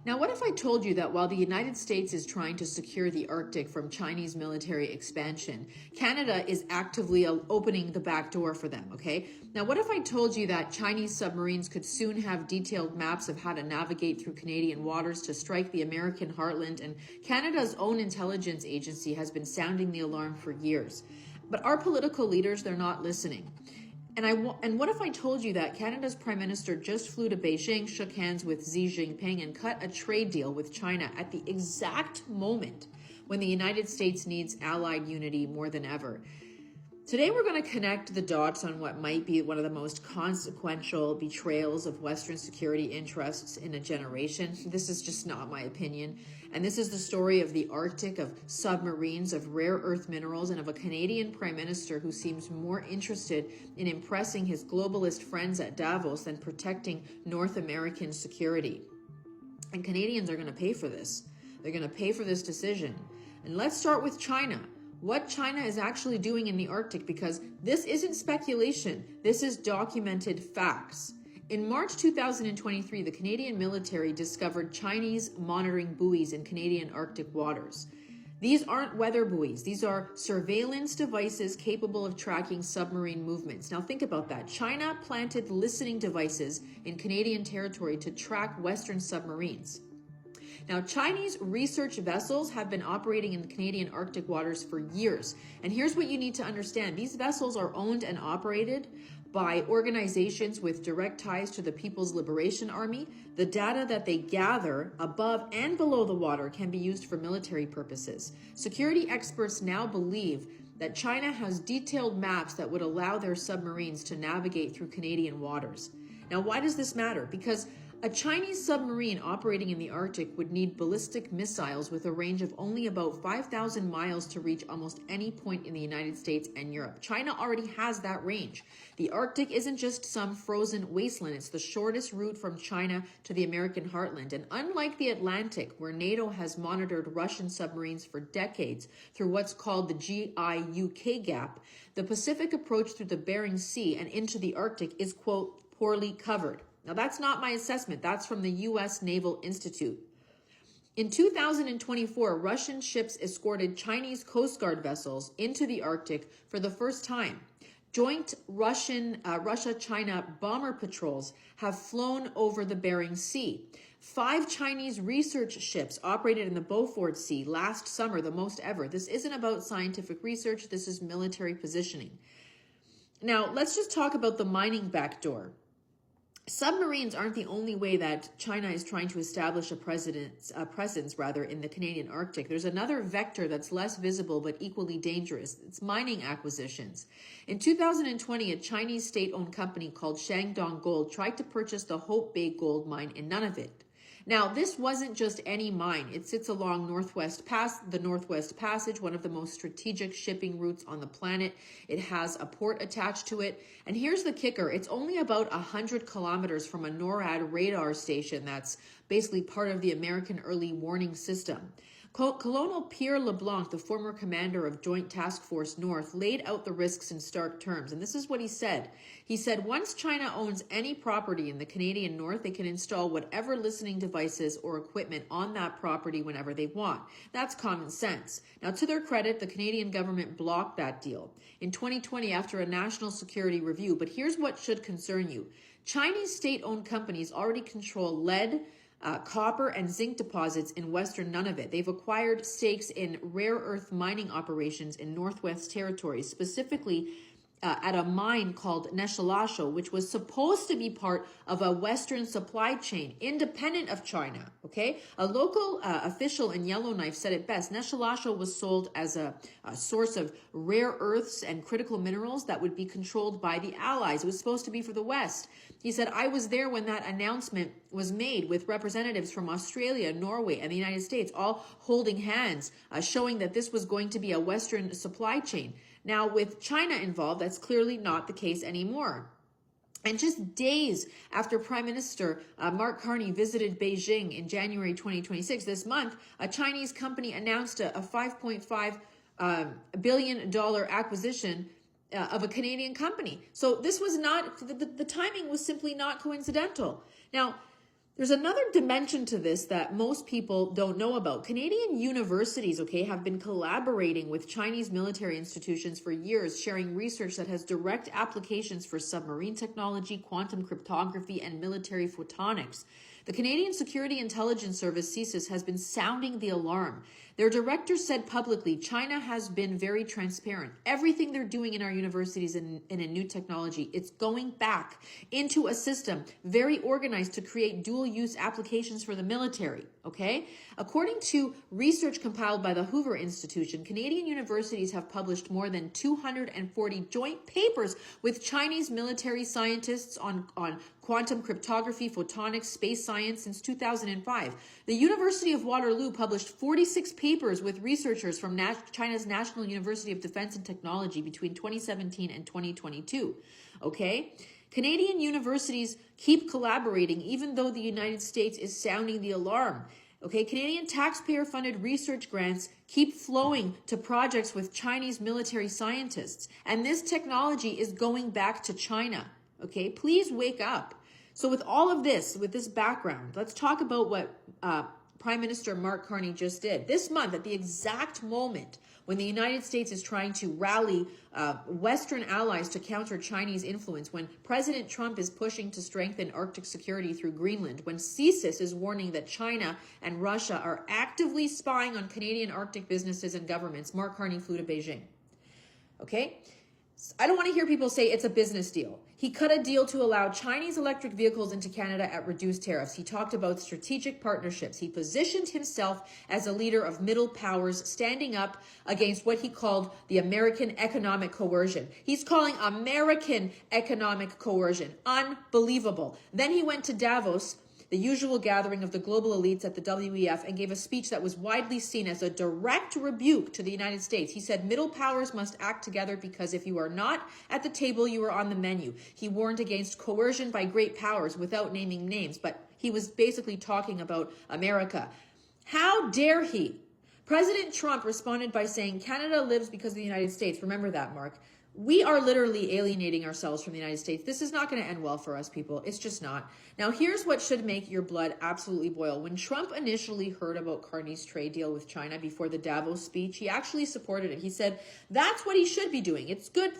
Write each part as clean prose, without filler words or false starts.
Now, what if I told you that while the United States is trying to secure the Arctic from Chinese military expansion, Canada is actively opening the back door for them, okay? Now, what if I told you that Chinese submarines could soon have detailed maps of how to navigate through Canadian waters to strike the American heartland, and Canada's own intelligence agency has been sounding the alarm for years? But our political leaders, they're not listening. And what if I told you that Canada's Prime Minister just flew to Beijing, shook hands with Xi Jinping, and cut a trade deal with China at the exact moment when the United States needs allied unity more than ever? Today, we're going to connect the dots on what might be one of the most consequential betrayals of Western security interests in a generation. This is just not my opinion. And this is the story of the Arctic, of submarines, of rare earth minerals, and of a Canadian Prime Minister who seems more interested in impressing his globalist friends at Davos than protecting North American security. And Canadians are going to pay for this. They're going to pay for this decision. And let's start with China. What China is actually doing in the Arctic, because this isn't speculation, this is documented facts. In March 2023, the Canadian military discovered Chinese monitoring buoys in Canadian Arctic waters. These aren't weather buoys. These are surveillance devices capable of tracking submarine movements. Now think about that. China planted listening devices in Canadian territory to track Western submarines. Now, Chinese research vessels have been operating in the Canadian Arctic waters for years. And here's what you need to understand. These vessels are owned and operated by organizations with direct ties to the People's Liberation Army. The data that they gather above and below the water can be used for military purposes. Security experts now believe that China has detailed maps that would allow their submarines to navigate through Canadian waters. Now, why does this matter? Because a Chinese submarine operating in the Arctic would need ballistic missiles with a range of only about 5,000 miles to reach almost any point in the United States and Europe. China already has that range. The Arctic isn't just some frozen wasteland. It's the shortest route from China to the American heartland. And unlike the Atlantic, where NATO has monitored Russian submarines for decades through what's called the GIUK gap, the Pacific approach through the Bering Sea and into the Arctic is, quote, poorly covered. Now, that's not my assessment. That's from the U.S. Naval Institute. In 2024, Russian ships escorted Chinese Coast Guard vessels into the Arctic for the first time. Joint Russia-China bomber patrols have flown over the Bering Sea. 5 Chinese research ships operated in the Beaufort Sea last summer, the most ever. This isn't about scientific research. This is military positioning. Now, let's just talk about the mining backdoor. Submarines aren't the only way that China is trying to establish a presence in the Canadian Arctic. There's another vector that's less visible but equally dangerous. It's mining acquisitions. In 2020, a Chinese state-owned company called Shandong Gold tried to purchase the Hope Bay gold mine in Nunavut. Now, this wasn't just any mine. It sits along the Northwest Passage, one of the most strategic shipping routes on the planet. It has a port attached to it. And here's the kicker. It's only about 100 kilometers from a NORAD radar station that's basically part of the American Early Warning System. Colonel Pierre LeBlanc, the former commander of Joint Task Force North, laid out the risks in stark terms. And this is what he said. He said, once China owns any property in the Canadian North, they can install whatever listening devices or equipment on that property whenever they want. That's common sense. Now, to their credit, the Canadian government blocked that deal in 2020 after a national security review. But here's what should concern you. Chinese state-owned companies already control lead, copper and zinc deposits in Western Nunavut. They've acquired stakes in rare earth mining operations in Northwest Territories, specifically at a mine called Neshalasho, which was supposed to be part of a Western supply chain independent of China, okay? A local official in Yellowknife said it best. Neshalasho was sold as a source of rare earths and critical minerals that would be controlled by the Allies. It was supposed to be for the West. He said, I was there when that announcement was made with representatives from Australia, Norway, and the United States, all holding hands, showing that this was going to be a Western supply chain. Now, with China involved, that's clearly not the case anymore. And just days after Prime Minister Mark Carney visited Beijing in January 2026, this month, a Chinese company announced a $5.5 billion acquisition of a Canadian company. So this was not, the timing was simply not coincidental. Now, There's another dimension to this that most people don't know about. Canadian universities, okay, have been collaborating with Chinese military institutions for years, sharing research that has direct applications for submarine technology, quantum cryptography, and military photonics. The Canadian Security Intelligence Service, CSIS, has been sounding the alarm. Their director said publicly, China has been very transparent. Everything they're doing in our universities in a new technology, it's going back into a system very organized to create dual-use applications for the military, okay? According to research compiled by the Hoover Institution, Canadian universities have published more than 240 joint papers with Chinese military scientists on quantum cryptography, photonics, space science since 2005. The University of Waterloo published 46 papers with researchers from China's National University of Defense and Technology between 2017 and 2022. Okay? Canadian universities keep collaborating even though the United States is sounding the alarm. Okay, Canadian taxpayer-funded research grants keep flowing to projects with Chinese military scientists. And this technology is going back to China. Okay, please wake up. So with all of this, with this background, let's talk about what Prime Minister Mark Carney just did. This month, at the exact moment when the United States is trying to rally Western allies to counter Chinese influence, when President Trump is pushing to strengthen Arctic security through Greenland, when CSIS is warning that China and Russia are actively spying on Canadian Arctic businesses and governments, Mark Carney flew to Beijing. Okay? I don't want to hear people say it's a business deal. He cut a deal to allow Chinese electric vehicles into Canada at reduced tariffs. He talked about strategic partnerships. He positioned himself as a leader of middle powers, standing up against what he called the American economic coercion. He's calling American economic coercion unbelievable. Then he went to Davos, the usual gathering of the global elites at the WEF, and gave a speech that was widely seen as a direct rebuke to the United States. He said middle powers must act together because if you are not at the table, you are on the menu. He warned against coercion by great powers without naming names, but he was basically talking about America. How dare he? President Trump responded by saying, Canada lives because of the United States. Remember that, Mark. We are literally alienating ourselves from the United States. This is not going to end well for us, people. It's just not. Now, here's what should make your blood absolutely boil. When Trump initially heard about Carney's trade deal with China before the Davos speech, he actually supported it. He said that's what he should be doing. It's a good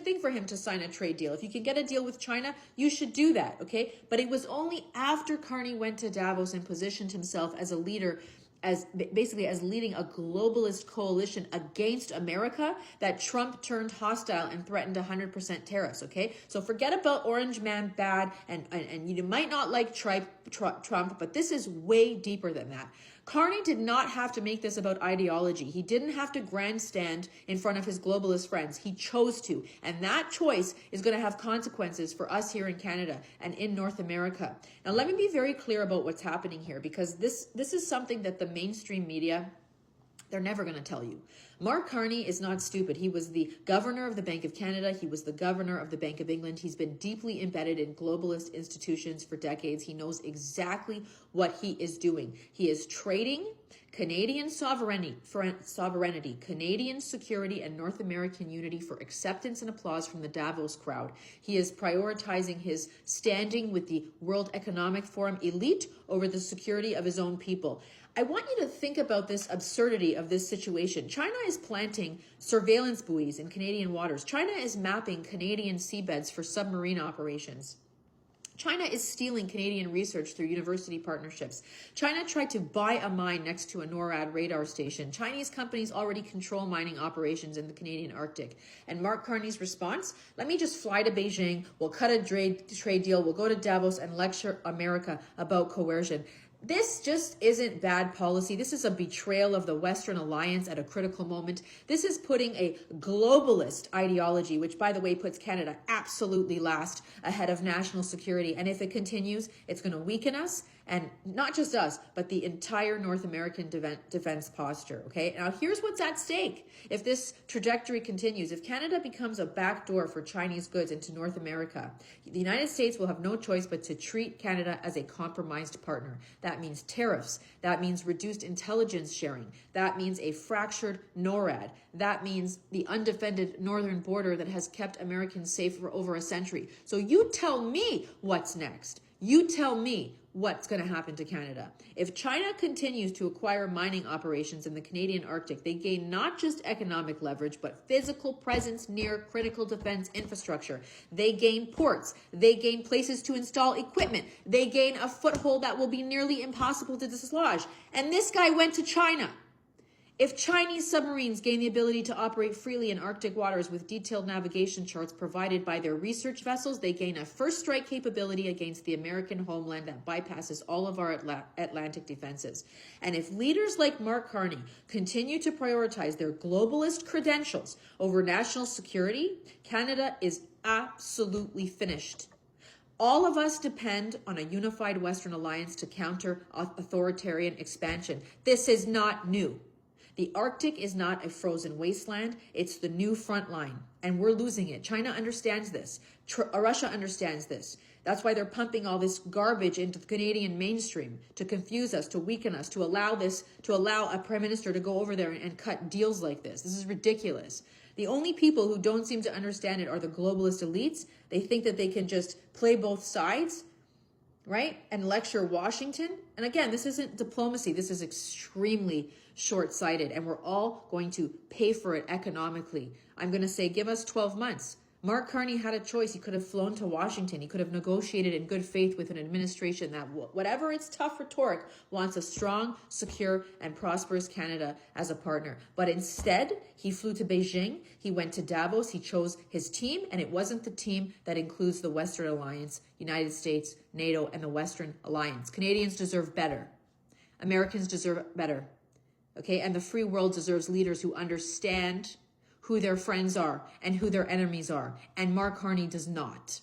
thing for him to sign a trade deal. If you can get a deal with China, you should do that, okay? But it was only after Carney went to Davos and positioned himself as a leader, as leading a globalist coalition against America, that Trump turned hostile and threatened 100% tariffs, okay? So forget about Orange Man bad, and you might not like Trump, but this is way deeper than that. Carney did not have to make this about ideology. He didn't have to grandstand in front of his globalist friends. He chose to. And that choice is going to have consequences for us here in Canada and in North America. Now, let me be very clear about what's happening here, because this is something that the mainstream media, they're never going to tell you. Mark Carney is not stupid. He was the governor of the Bank of Canada. He was the governor of the Bank of England. He's been deeply embedded in globalist institutions for decades. He knows exactly what he is doing. He is trading Canadian sovereignty, Canadian security, and North American unity for acceptance and applause from the Davos crowd. He is prioritizing his standing with the World Economic Forum elite over the security of his own people. I want you to think about this absurdity of this situation. China is planting surveillance buoys in Canadian waters. China is mapping Canadian seabeds for submarine operations. China is stealing Canadian research through university partnerships. China tried to buy a mine next to a NORAD radar station. Chinese companies already control mining operations in the Canadian Arctic. And Mark Carney's response? Let me just fly to Beijing. We'll cut a trade deal. We'll go to Davos and lecture America about coercion. This just isn't bad policy. This is a betrayal of the Western alliance at a critical moment. This is putting a globalist ideology, which, by the way, puts Canada absolutely last ahead of national security. And if it continues, it's going to weaken us, and not just us, but the entire North American defense posture, okay? Now, here's what's at stake. If this trajectory continues, if Canada becomes a backdoor for Chinese goods into North America, the United States will have no choice but to treat Canada as a compromised partner. That means tariffs. That means reduced intelligence sharing. That means a fractured NORAD. That means the undefended northern border that has kept Americans safe for over a century. So you tell me what's next. You tell me what's going to happen to Canada. If China continues to acquire mining operations in the Canadian Arctic, they gain not just economic leverage, but physical presence near critical defense infrastructure. They gain ports. They gain places to install equipment. They gain a foothold that will be nearly impossible to dislodge. And this guy went to China. If Chinese submarines gain the ability to operate freely in Arctic waters with detailed navigation charts provided by their research vessels, they gain a first strike capability against the American homeland that bypasses all of our Atlantic defenses. And if leaders like Mark Carney continue to prioritize their globalist credentials over national security, Canada is absolutely finished. All of us depend on a unified Western alliance to counter authoritarian expansion. This is not new. The Arctic is not a frozen wasteland. It's the new front line, and we're losing it. China understands this. Russia understands this. That's why they're pumping all this garbage into the Canadian mainstream to confuse us, to weaken us, to allow a prime minister to go over there and cut deals like this. This is ridiculous. The only people who don't seem to understand it are the globalist elites. They think that they can just play both sides, right? And lecture Washington. And again, this isn't diplomacy. This is extremely short-sighted, and we're all going to pay for it economically. I'm going to say, give us 12 months. Mark Carney had a choice. He could have flown to Washington. He could have negotiated in good faith with an administration that, whatever its tough rhetoric, wants a strong, secure, and prosperous Canada as a partner. But instead, he flew to Beijing. He went to Davos. He chose his team, and it wasn't the team that includes the Western Alliance, United States, NATO, and the Western Alliance. Canadians deserve better. Americans deserve better. Okay, and the free world deserves leaders who understand who their friends are and who their enemies are. And Mark Carney does not.